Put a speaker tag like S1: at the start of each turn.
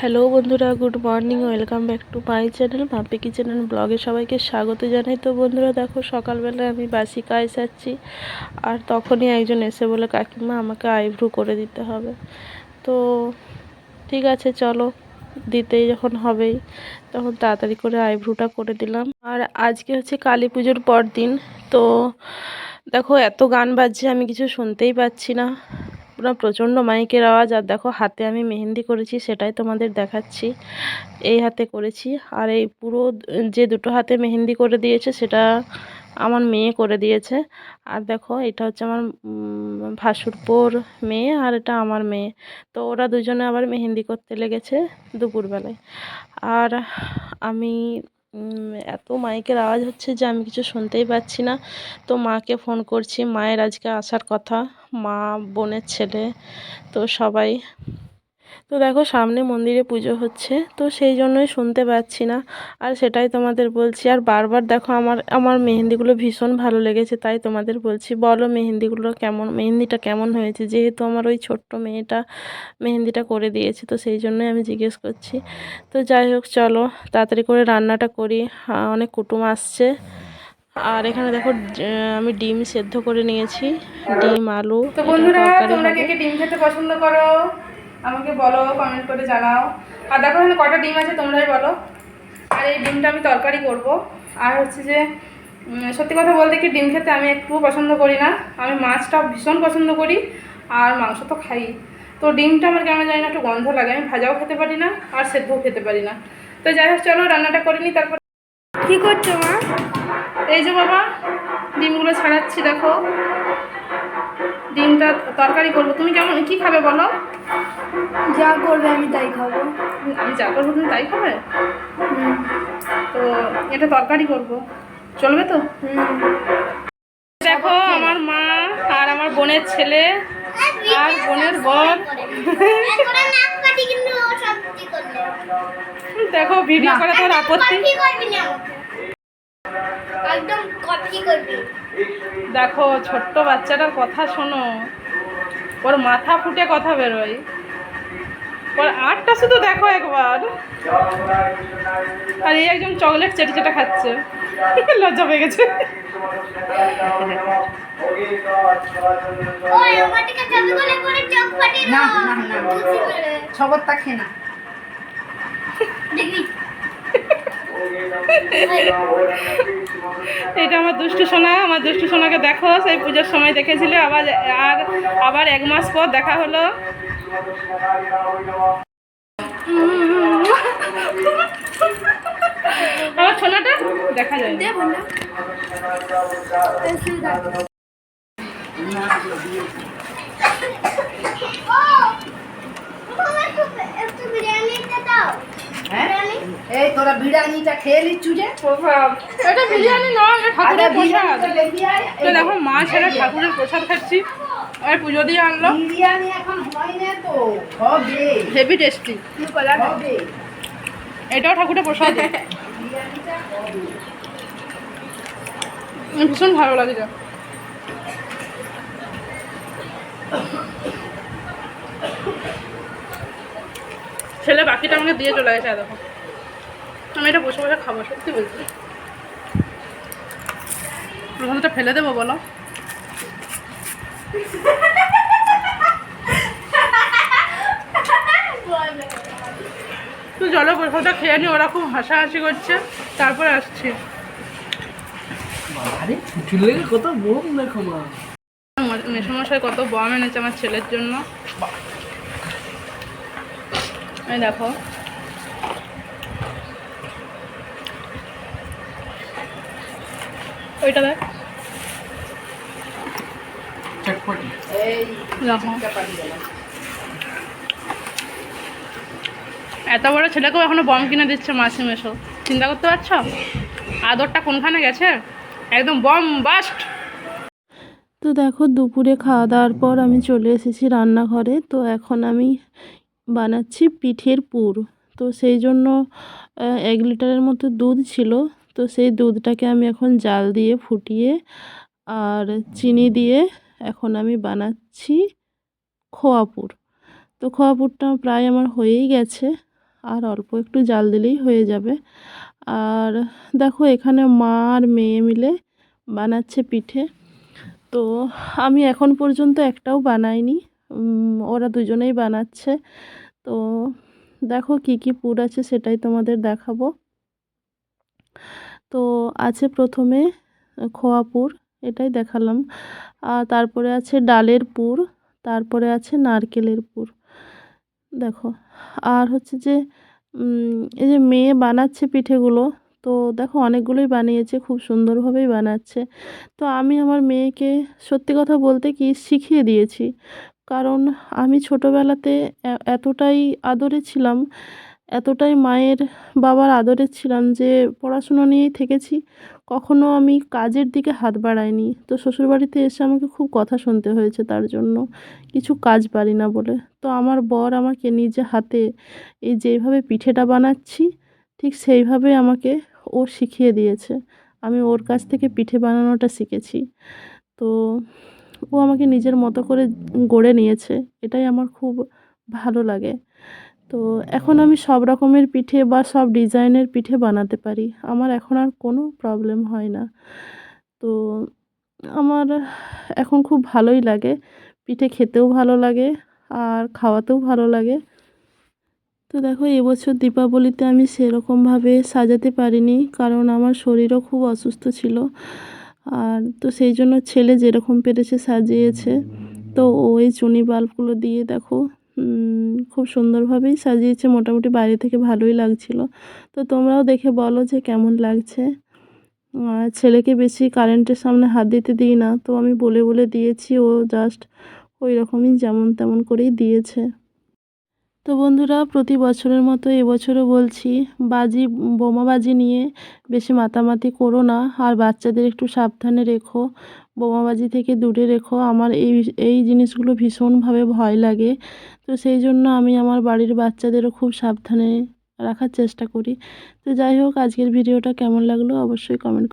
S1: Hello বন্ধুরা, good morning. Welcome back to my channel Mampi kitchen and ব্লগে সবাইকে স্বাগত জানাই। তো বন্ধুরা দেখো, সকালবেলায় আমি বাসি কাজ সারছি, আর তখনই একজন এসে বলে কাকিমা আমাকে আইব্রু করে দিতে হবে। তো ঠিক আছে চলো, দিতেই যখন হবেই তখন তাড়াতাড়ি করে আইব্রুটা করে দিলাম। আর আজকে হচ্ছে কালী পুজোর পর দিন। তো দেখো এত গান বাজছে, আমি কিছু শুনতেই পাচ্ছি না, পুরো প্রচণ্ড মাইকের আওয়াজ। আর দেখো হাতে আমি মেহেন্দি করেছি, সেটাই তোমাদের দেখাচ্ছি। এই হাতে করেছি, আর এই পুরো যে দুটো হাতে মেহেন্দি করে দিয়েছে সেটা আমার মেয়ে করে দিয়েছে। আর দেখো এটা হচ্ছে আমার ভাসুরপোর মেয়ে, আর এটা আমার মেয়ে। তো ওরা দুজনে আবার মেহেন্দি করতে লেগেছে দুপুরবেলায়। আর আমি এত মাইকের আওয়াজ হচ্ছে যে আমি কিছু শুনতেই পাচ্ছি না। তো মাকে ফোন করছি, মায়ের আজকে আসার কথা, মা, বোনের ছেলে, তো সবাই। তো দেখো সামনে মন্দিরে পুজো হচ্ছে, তো সেই জন্যই শুনতে পাচ্ছি না, আর সেটাই তোমাদের বলছি। আর বারবার দেখো আমার আমার মেহেন্দিগুলো ভীষণ ভালো লেগেছে, তাই তোমাদের বলছি, বলো মেহেন্দিগুলো কেমন, মেহেন্দিটা কেমন হয়েছে। যেহেতু আমার ওই ছোট্ট মেয়েটা মেহেন্দিটা করে দিয়েছে, তো সেই জন্যই আমি জিজ্ঞেস করছি। তো যাই হোক চলো তাড়াতাড়ি করে রান্নাটা করি, অনেক কুটুম আসছে। আর এখানে দেখো আমি ডিম সেদ্ধ করে নিয়েছি, ডিম আলু।
S2: তো বন্ধুরা, তোমরা কে কে ডিম খেতে পছন্দ করো আমাকে বলো, কমেন্ট করে জানাও। আর দেখো এখানে কটা ডিম আছে তোমরাই বলো। আর এই ডিমটা আমি তরকারি করব। আর হচ্ছে যে সত্যি কথা বলতে কি, ডিম খেতে আমি একটুও পছন্দ করি না। আমি মাছটা ভীষণ পছন্দ করি, আর মাংস তো খাই। তো ডিমটা আমার কেন জানি না একটু গন্ধ লাগে, আমি ভাজাও খেতে পারি না আর সেদ্ধও খেতে পারি না। তো যাই হোক চলো রান্নাটা করে নিই। তারপর কী করছো মা? এই যে বাবা, ডিমগুলো ছাড়াচ্ছি। দেখো ডিমটা তরকারি করবো। তুমি কেমন কি খাবে বলো?
S3: যা করবে আমি তাই খাবো।
S2: আমি যা করবো তুমি তাই খাবে? তো এটা তরকারি করব, চলবে তো? দেখো আমার মা আর আমার বোনের ছেলে আর বোনের বর দেখো ভিডিও করে তোর আপত্তি। দেখো ছোট্ট বাচ্চাটার কথা শোনো, ওর মাথা ফুটে কথা বেরোয়। ওর আটটা শুধু দেখো একবার। আর এই একজন চকলেট চেটে চেটে খাচ্ছে, লজ্জা পেয়ে গেছে। এটা আমার দুষ্টু সোনা, আমার দুষ্টু সোনাকে দেখো, সেই পুজোর সময় দেখেছিলে, আবার 1 মাস পর দেখা হলো। আমার সোনাটা দেখা যায়
S3: এই তোরা বিরিয়ানিটা খেয়ে নিচ্ছু যে?
S2: এটা বিরিয়ানি নয়, এটা ঠাকুরের প্রসাদ। তো দেখো মা ছেলে ঠাকুরের প্রসাদ খাচ্ছি, আর পুজো দিয়ে আনলো।
S3: বিরিয়ানি এখন হয় না তো, হবে।
S2: হেভি টেস্টি,
S3: হবে।
S2: এটাও ঠাকুরের প্রসাদ।
S3: বিরিয়ানিটা হবে।
S2: ভীষণ ভালো লাগে যা। ছেলে বাকিটা আমাকে দিয়ে চলে গেছে। দেখো আমি এটা বসে বসে খাবো, সত্যি বলছি। প্রসাদটা ফেলে দেবো বলো? তুই জলে প্রসাদটা খেয়ে নি, ওরা খুব হাসাহাসি করছে, তারপরে আসছি।
S4: কত বোম দেখো না,
S2: মেসমশাই কত বম এনেছে আমার ছেলের জন্য। এই দেখো ওইটা দেখ,
S4: চটপটি।
S2: দেখো এত বড় ছেলেকেও এখনো বম কিনে দিচ্ছে মাসি মেশো, চিন্তা করতে পারছো আদরটা কোনখানে গেছে? একদম বম বাস্ট।
S1: তো দেখো দুপুরে খাওয়া দাওয়ার পর আমি চলে এসেছি রান্নাঘরে। তো এখন আমি বানাচ্ছি পিঠের পুর। তো সেই জন্য 1 লিটারের মতো দুধ ছিল, তো সেই দুধটাকে আমি এখন জাল দিয়ে ফুটিয়ে আর চিনি দিয়ে এখন আমি বানাচ্ছি খোয়া পুর। তো খোয়া পুরটা প্রায় আমার হয়েই গেছে, আর অল্প একটু জাল দিলেই হয়ে যাবে। আর দেখো এখানে মা আর মেয়ে মিলে বানাচ্ছে পিঠে। তো আমি এখন পর্যন্ত একটাও বানাইনি, ওরা দুজনেই বানাচ্ছে। তো দেখো কি কি পুর আছে সেটাই তোমাদের দেখাবো। তো আছে প্রথমে খোয়া পুর, এটাই দেখালাম। আর তারপরে আছে ডালের পুর, তারপরে আছে নারকেলের পুর। দেখো আর হচ্ছে যে এই যে মেয়ে বানাচ্ছে পিঠেগুলো, তো দেখো অনেকগুলোই বানিয়েছে, খুব সুন্দরভাবেই বানাচ্ছে। তো আমি আমার মেয়েকে সত্যি কথা বলতে কি শিখিয়ে দিয়েছি, কারণ আমি ছোটোবেলাতে এতটাই আদরে ছিলাম, এতটাই মায়ের বাবার আদরে ছিলাম যে পড়াশুনো নিয়েই থেকেছি, কখনো আমি কাজের দিকে হাত বাড়াইনি। তো শ্বশুরবাড়িতে এসে আমাকে খুব কথা শুনতে হয়েছে তার জন্য, কিছু কাজ পারি না বলে। তো আমার বর আমাকে নিজে হাতে এই যেইভাবে পিঠেটা বানাচ্ছি ঠিক সেইভাবে আমাকে ও শিখিয়ে দিয়েছে। আমি ওর কাছ থেকে পিঠে বানানোটা শিখেছি। তো ও আমাকে নিজের মতো করে গড়ে নিয়েছে, এটাই আমার খুব ভালো লাগে। তো এখন আমি সব রকমের পিঠে বা সব ডিজাইনের পিঠে বানাতে পারি, আমার এখন আর কোনো প্রবলেম হয় না। তো আমার এখন খুব ভালোই লাগে, পিঠে খেতেও ভালো লাগে আর খাওয়াতেও ভালো লাগে। তো দেখো এবছর দীপাবলিতে আমি সেরকমভাবে সাজাতে পারিনি, কারণ আমার শরীরও খুব অসুস্থ ছিল। আর তো সেই জন্য ছেলে যেরকম পেরেছে সাজিয়েছে। তো ওই চুনি বাল্বগুলো দিয়ে দেখো খুব সুন্দরভাবেই সাজিয়েছে, মোটামুটি বাইরে থেকে ভালোই লাগছিল। তো তোমরাও দেখে বলো যে কেমন লাগছে। আর ছেলেকে বেশি কারেন্টের সামনে হাত দিতে দিই না, তো আমি বলে বলে দিয়েছি, ও জাস্ট ওই রকমই যেমন তেমন করেই দিয়েছে। তো বন্ধুরা, প্রতি বছরের মতো এবছরও বলছি, বোমাবাজি নিয়ে বেশি মাতামাতি করো না, আর বাচ্চাদের একটু সাবধানে রেখো, বোমাবাজি থেকে দূরে রেখো। আমার এই জিনিসগুলো ভীষণভাবে ভয় লাগে। তো সেই জন্য আমি আমার বাড়ির বাচ্চাদেরও খুব সাবধানে রাখার চেষ্টা করি। তো যাই হোক, আজকের ভিডিওটা কেমন লাগলো অবশ্যই কমেন্ট